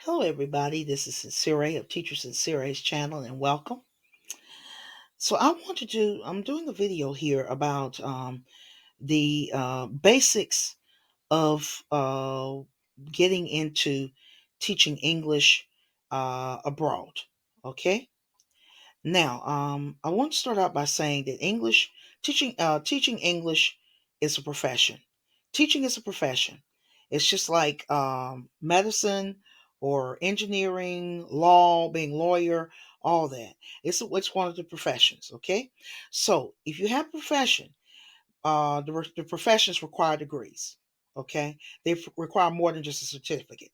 Hello, everybody. This is Sincere of Teacher Sincere's channel, and welcome. So, I'm doing a video here about the basics of getting into teaching English abroad. Okay. Now, I want to start out by saying that teaching English is a profession. Teaching is a profession. It's just like medicine or engineering, law, being lawyer, all that. It's one of the professions. Okay, so if you have a profession, the professions require degrees. Okay, require more than just a certificate.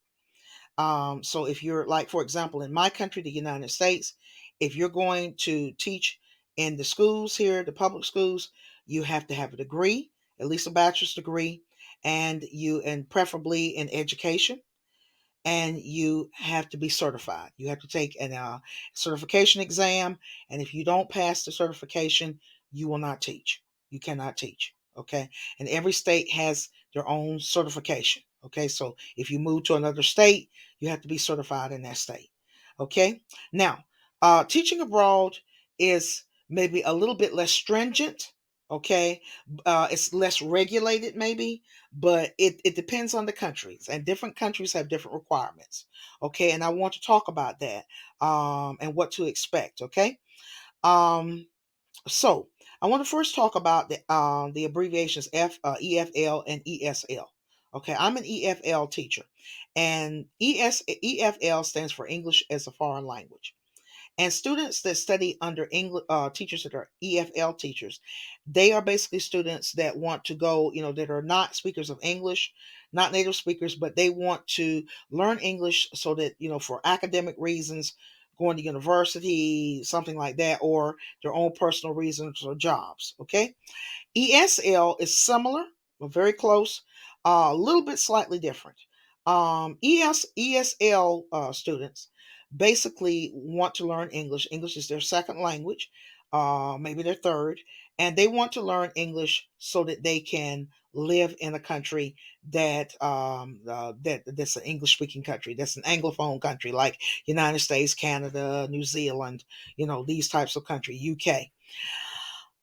So if you're like, for example, in my country, the United States, if you're going to teach in the schools here, the public schools, you have to have a degree, at least a bachelor's degree, and preferably in education, and you have to be certified. You have to take an certification exam, and if you don't pass the certification, you will not teach. You cannot teach. Okay, and every state has their own certification. Okay, so if you move to another state, you have to be certified in that state. Okay, now teaching abroad is maybe a little bit less stringent. Okay, it's less regulated, maybe, but it depends on the countries, and different countries have different requirements. Okay, and I want to talk about that and what to expect. Okay, um, so I want to first talk about the abbreviations EFL and ESL. Okay, I'm an EFL teacher, and EFL stands for English as a Foreign Language. And students that study under English teachers that are EFL teachers, they are basically students that want to go, that are not speakers of English, not native speakers, but they want to learn English so that, for academic reasons, going to university, something like that, or their own personal reasons or jobs. Okay. ESL is similar, but very close, a little bit slightly different. ESL students basically want to learn English. English is their second language, maybe their third, and they want to learn English so that they can live in a country that's an English speaking country, that's an anglophone country like United States, Canada, New Zealand, these types of country, UK.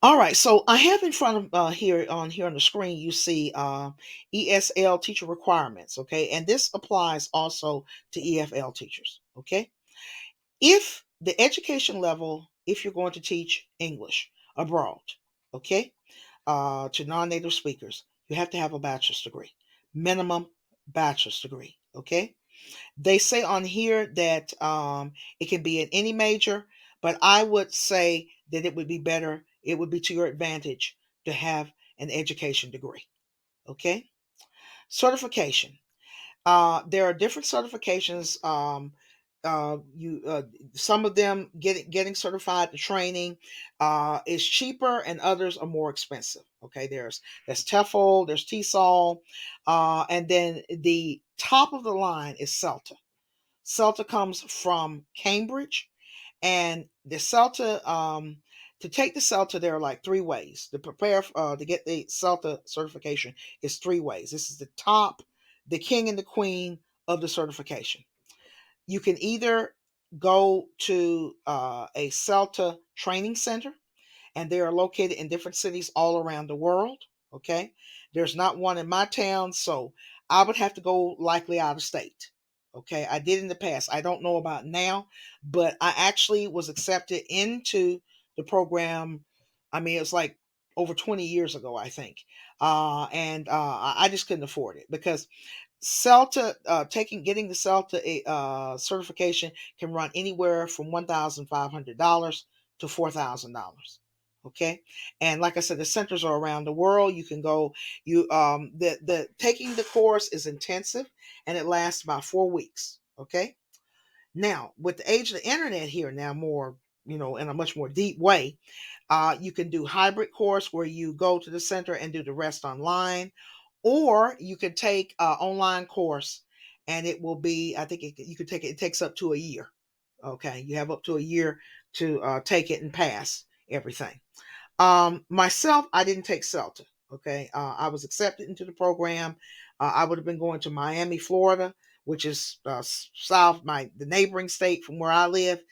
All right, so I have in front of here on the screen, you see ESL teacher requirements. Okay, and this applies also to EFL teachers. Okay, if the education level, if you're going to teach English abroad, okay, to non-native speakers, you have to have a bachelor's degree, minimum bachelor's degree. Okay, they say on here that it can be in any major, but I would say that it would be to your advantage to have an education degree. Okay. Certification. There are different certifications. You Some of them getting certified, the training is cheaper, and others are more expensive. Okay, there's TEFL, there's TESOL, and then the top of the line is CELTA. CELTA comes from Cambridge, and the CELTA, to take the CELTA, there are like three ways to prepare to get the CELTA certification. Is three ways. This is the top, the king and the queen of the certification. You can either go to a CELTA training center, and they are located in different cities all around the world. Okay, there's not one in my town, so I would have to go likely out of state. Okay, I did in the past. I don't know about now, but I actually was accepted into the program. I mean, it's like over 20 years ago, I think, and I just couldn't afford it because CELTA, getting the CELTA certification can run anywhere from $1,500 to $4,000. Okay, and like I said, the centers are around the world. You can go. The taking the course is intensive, and it lasts about 4 weeks. Okay, now with the age of the internet here now, more, in a much more deep way, you can do hybrid course where you go to the center and do the rest online, or you can take an online course, and it will be, I think you could take it. It takes up to a year. Okay, you have up to a year to take it and pass everything. Myself, I didn't take CELTA. Okay, I was accepted into the program. I would have been going to Miami, Florida, which is south, the neighboring state from where I live,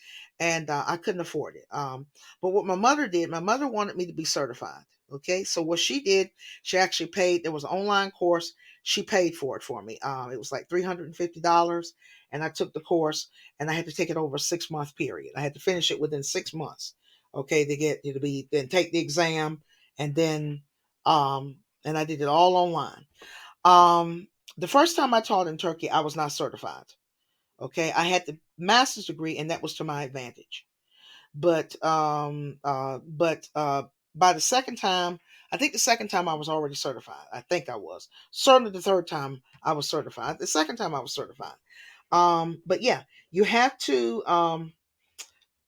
and I couldn't afford it. But what my mother did, my mother wanted me to be certified. Okay, so what she did, she actually paid. There was an online course. She paid for it for me. It was like $350, and I took the course, and I had to take it over a 6 month period. I had to finish it within 6 months. Okay, to get you to be then take the exam, and then and I did it all online. Um, the first time I taught in Turkey, I was not certified. Okay, I had the master's degree, and that was to my advantage. But by the second time, I think the second time I was already certified. I think I was certainly the third time I was certified. The second time I was certified. But yeah, you have to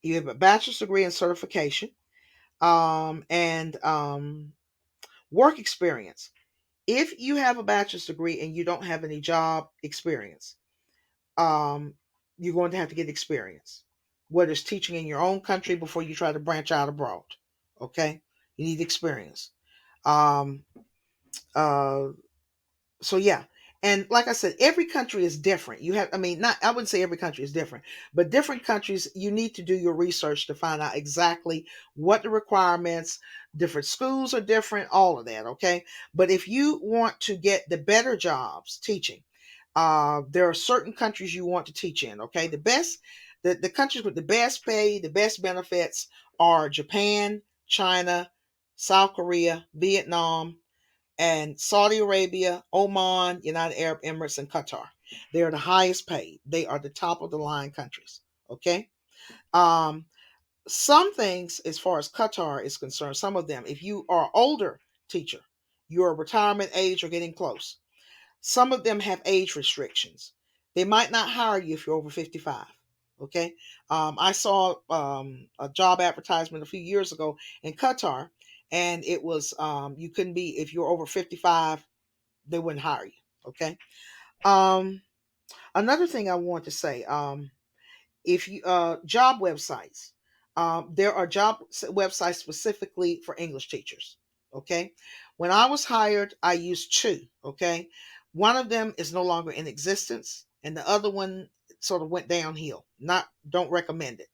you have a bachelor's degree in certification, and work experience. If you have a bachelor's degree and you don't have any job experience, um, you're going to have to get experience, whether it's teaching in your own country before you try to branch out abroad. Okay, you need experience. Um, uh, so yeah, and like I said, every country is different. You have, I mean, not, I wouldn't say every country is different, but different countries, you need to do your research to find out exactly what the requirements. Different schools are different, all of that. Okay, but if you want to get the better jobs teaching, there are certain countries you want to teach in. Okay, the countries with the best pay, the best benefits are Japan, China, South Korea, Vietnam, and Saudi Arabia, Oman, United Arab Emirates, and Qatar. They are the highest paid. They are the top of the line countries. Okay. Um, some things, as far as Qatar is concerned, some of them, if you are older teacher, your retirement age or getting close. Some of them have age restrictions. They might not hire you if you're over 55. Okay. I saw a job advertisement a few years ago in Qatar, and it was you couldn't be, if you're over 55, they wouldn't hire you. Okay. Um, Another thing I want to say, if you job websites, there are websites specifically for English teachers. Okay. When I was hired, I used two. Okay. One of them is no longer in existence, and the other one sort of went downhill. Not Don't recommend it.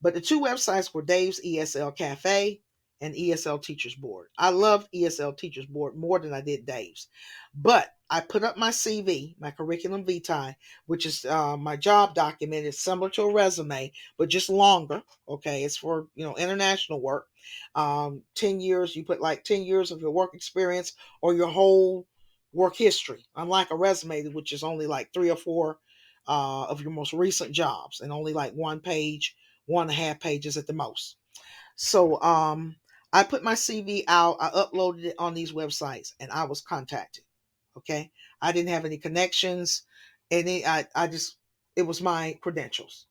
But the two websites were Dave's ESL Cafe and ESL Teachers Board. I loved ESL Teachers Board more than I did Dave's. But I put up my CV, my curriculum vitae, which is my job document. It's similar to a resume, but just longer. Okay, it's for international work. 10 years. You put like 10 years of your work experience or your whole work history. Unlike a resume, which is only like three or four of your most recent jobs, and only like one page, 1.5 pages at the most. So I put my CV out, I uploaded it on these websites, and I was contacted. Okay. I didn't have any connections. I just, it was my credentials.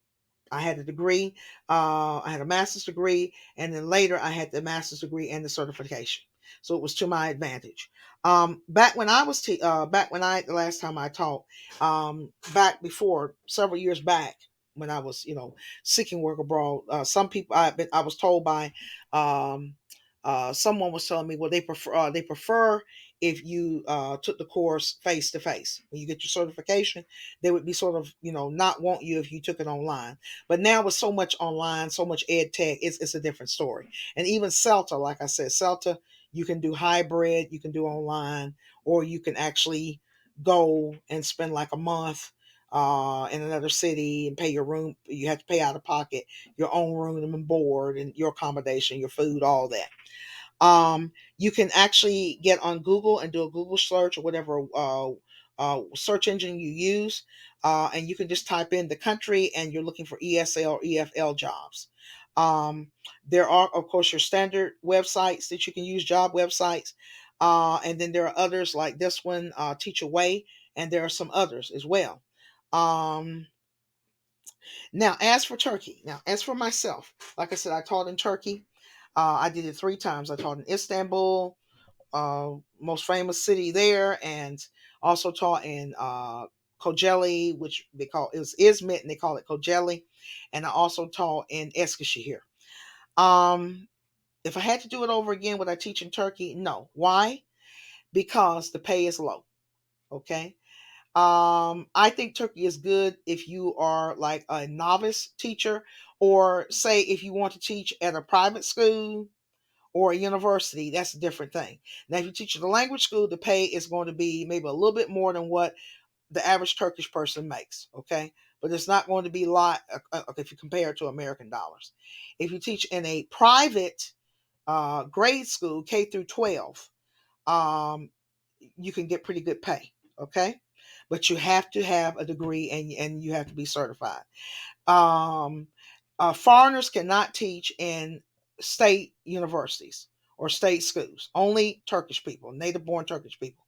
I had a degree. I had a master's degree, and then later I had the master's degree and the certification. So it was to my advantage. Back when I the last time I taught, back before several years back when I was seeking work abroad, some people I was told by um, someone was telling me, well, they prefer if you took the course face to face. When you get your certification, they would be sort of not want you if you took it online. But now with so much online, so much ed tech, it's a different story. And even CELTA, like I said, CELTA, you can do hybrid, you can do online, or you can actually go and spend like a month in another city and pay your room. You have to pay out of pocket your own room and board and your accommodation, your food, all that. You can actually get on Google and do a Google search or whatever search engine you use, and you can just type in the country and you're looking for ESL or EFL jobs. Um, there are, of course, your standard websites that you can use, job websites, and then there are others like this one, TeachAway, and there are some others as well. Um, now, as for myself, like I said, I taught in Turkey. I did it 3 times. I taught in Istanbul, most famous city there, and also taught in Kocaeli, which they call it was Izmit, and they call it Kocaeli, and I also taught in Eskişehir. Um, if I had to do it over again, would I teach in Turkey? No. Why? Because the pay is low. Okay. I think Turkey is good if you are like a novice teacher, or say if you want to teach at a private school or a university. That's a different thing. Now, if you teach at a language school, the pay is going to be maybe a little bit more than what the average Turkish person makes. Okay. But it's not going to be a lot if you compare it to American dollars. If you teach in a private grade school, K through 12, um, you can get pretty good pay. Okay. But you have to have a degree, and you have to be certified. Um, Foreigners cannot teach in state universities or state schools. Only Turkish people, native born Turkish people.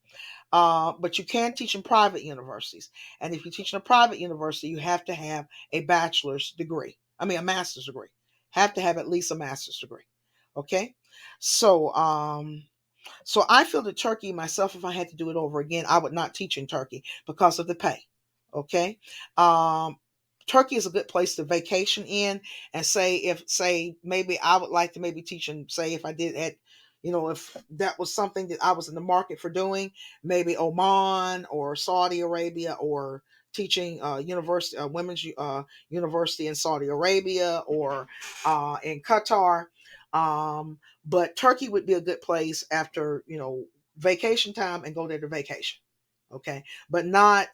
But you can teach in private universities. And if you teach in a private university, you have to have a bachelor's degree. I mean, a master's degree. Have to have at least a master's degree. Okay. So, so I feel that Turkey myself, if I had to do it over again, I would not teach in Turkey because of the pay. Okay. Um, Turkey is a good place to vacation in, and say maybe I would like to maybe teach in, say if I did at, if that was something that I was in the market for doing, maybe Oman or Saudi Arabia, or teaching university women's university in Saudi Arabia, or in Qatar. But Turkey would be a good place after, vacation time, and go there to vacation. Okay. But not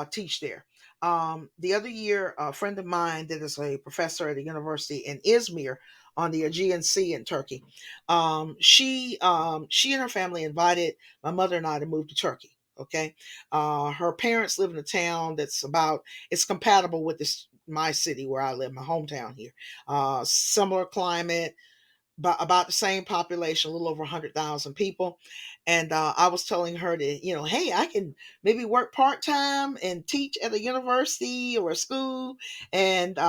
teach there. The other year, a friend of mine that is a professor at a university in Izmir on the Aegean Sea in Turkey. She and her family invited my mother and I to move to Turkey. Okay. Her parents live in a town that's about, it's compatible with this, my city where I live, my hometown here. Similar climate, about the same population, a little over 100,000 people. And I was telling her that, hey, I can maybe work part time and teach at a university or a school. And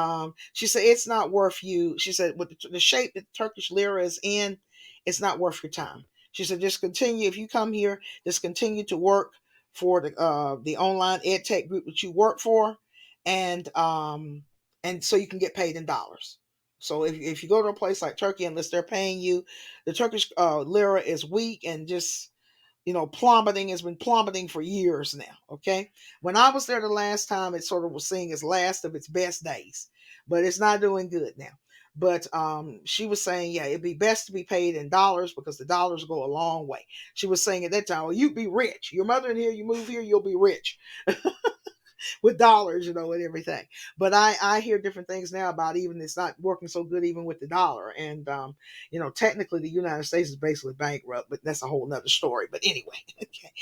she said, it's not worth you. She said, with the shape that the Turkish lira is in, it's not worth your time. She said, just continue. If you come here, just continue to work for the online ed tech group that you work for. And so you can get paid in dollars. So if you go to a place like Turkey, unless they're paying you, the Turkish lira is weak, and just, plummeting, has been plummeting for years now. Okay. When I was there the last time, it sort of was seeing its last of its best days, but it's not doing good now. But she was saying, yeah, it'd be best to be paid in dollars because the dollars go a long way. She was saying at that time, well, you'd be rich. Your mother in here, you move here, you'll be rich with dollars, and everything. But I hear different things now about, even it's not working so good even with the dollar. And technically the United States is basically bankrupt, but that's a whole nother story. But anyway, okay.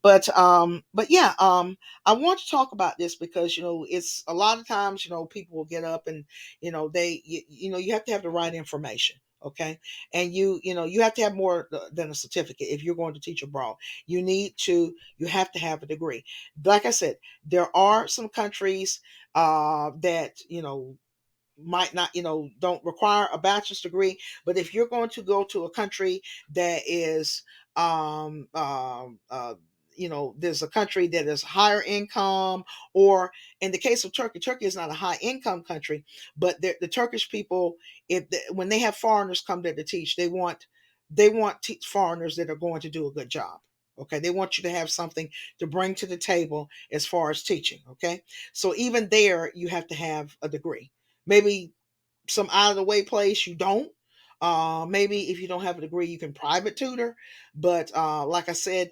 But yeah, I want to talk about this because it's a lot of times, people will get up and you have to have the right information. Okay. And you have to have more than a certificate if you're going to teach abroad. You have to have a degree. Like I said, there are some countries that might not, don't require a bachelor's degree. But if you're going to go to a country that is, um, um, uh, there's a country that is higher income, or in the case of Turkey, Turkey is not a high income country, but the Turkish people, when they have foreigners come there to teach, they want foreigners that are going to do a good job. Okay, they want you to have something to bring to the table as far as teaching. Okay, so even there, you have to have a degree. Maybe some out of the way place you don't. Maybe if you don't have a degree, you can private tutor. But like I said,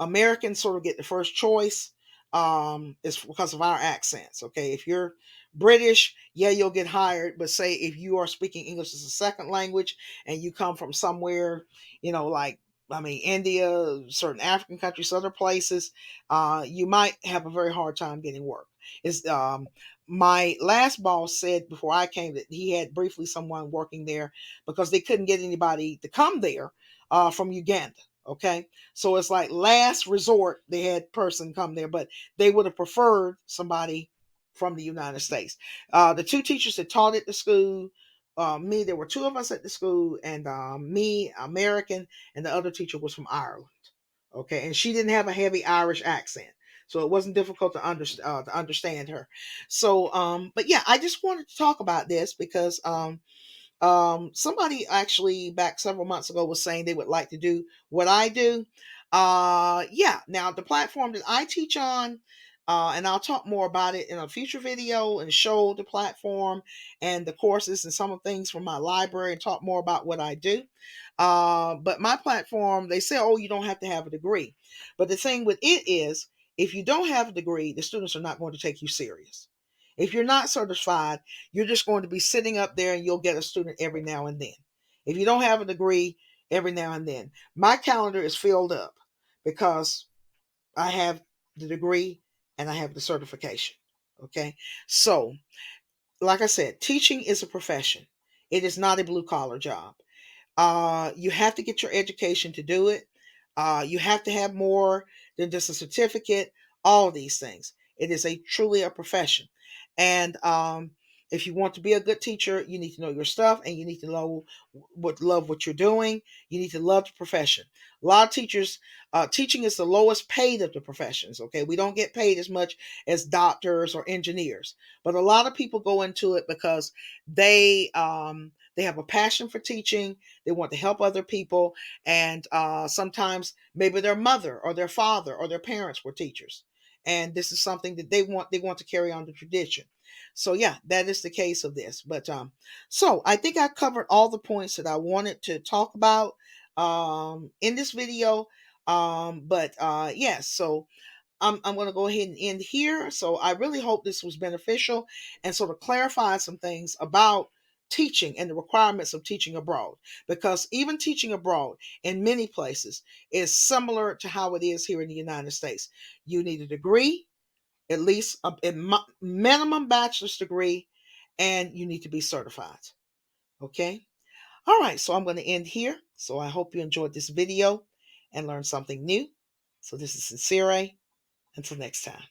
Americans sort of get the first choice. It's because of our accents. Okay, if you're British, yeah, you'll get hired. But say if you are speaking English as a second language, and you come from somewhere, like, I mean, India, certain African countries, other places, you might have a very hard time getting work. Is My last boss said before I came that he had briefly someone working there because they couldn't get anybody to come there from Uganda. Okay, so it's like last resort they had person come there, but they would have preferred somebody from the United States. The two teachers that taught at the school, there were two of us at the school, and me, American, and the other teacher was from Ireland. Okay, and she didn't have a heavy Irish accent, so it wasn't difficult to understand her. So, but yeah, I just wanted to talk about this because somebody actually back several months ago was saying they would like to do what I do. Yeah, now the platform that I teach on, and I'll talk more about it in a future video and show the platform and the courses and some of the things from my library and talk more about what I do. But my platform, they say, oh, you don't have to have a degree. But the thing with it is, if you don't have a degree, the students are not going to take you serious. If you're not certified, you're just going to be sitting up there and you'll get a student every now and then. If you don't have a degree, every now and then. My calendar is filled up because I have the degree and I have the certification. Okay. So, like I said, teaching is a profession, it is not a blue collar job. You have to get your education to do it. You have to have more than just a certificate. All of these things. It is a truly a profession, and if you want to be a good teacher, you need to know your stuff, and you need to love what you're doing. You need to love the profession. A lot of teachers, teaching is the lowest paid of the professions. Okay, we don't get paid as much as doctors or engineers, but a lot of people go into it because they have a passion for teaching. They want to help other people. And sometimes maybe their mother or their father or their parents were teachers. And this is something that they want to carry on the tradition. So yeah, that is the case of this. But so I think I covered all the points that I wanted to talk about in this video. But yes, so I'm going to go ahead and end here. So I really hope this was beneficial and sort of clarify some things about teaching and the requirements of teaching abroad. Because even teaching abroad in many places is similar to how it is here in the United States. You need a degree, at least a minimum bachelor's degree, and you need to be certified. Okay. All right. So I'm going to end here. So I hope you enjoyed this video and learned something new. So this is Sincere. Until next time.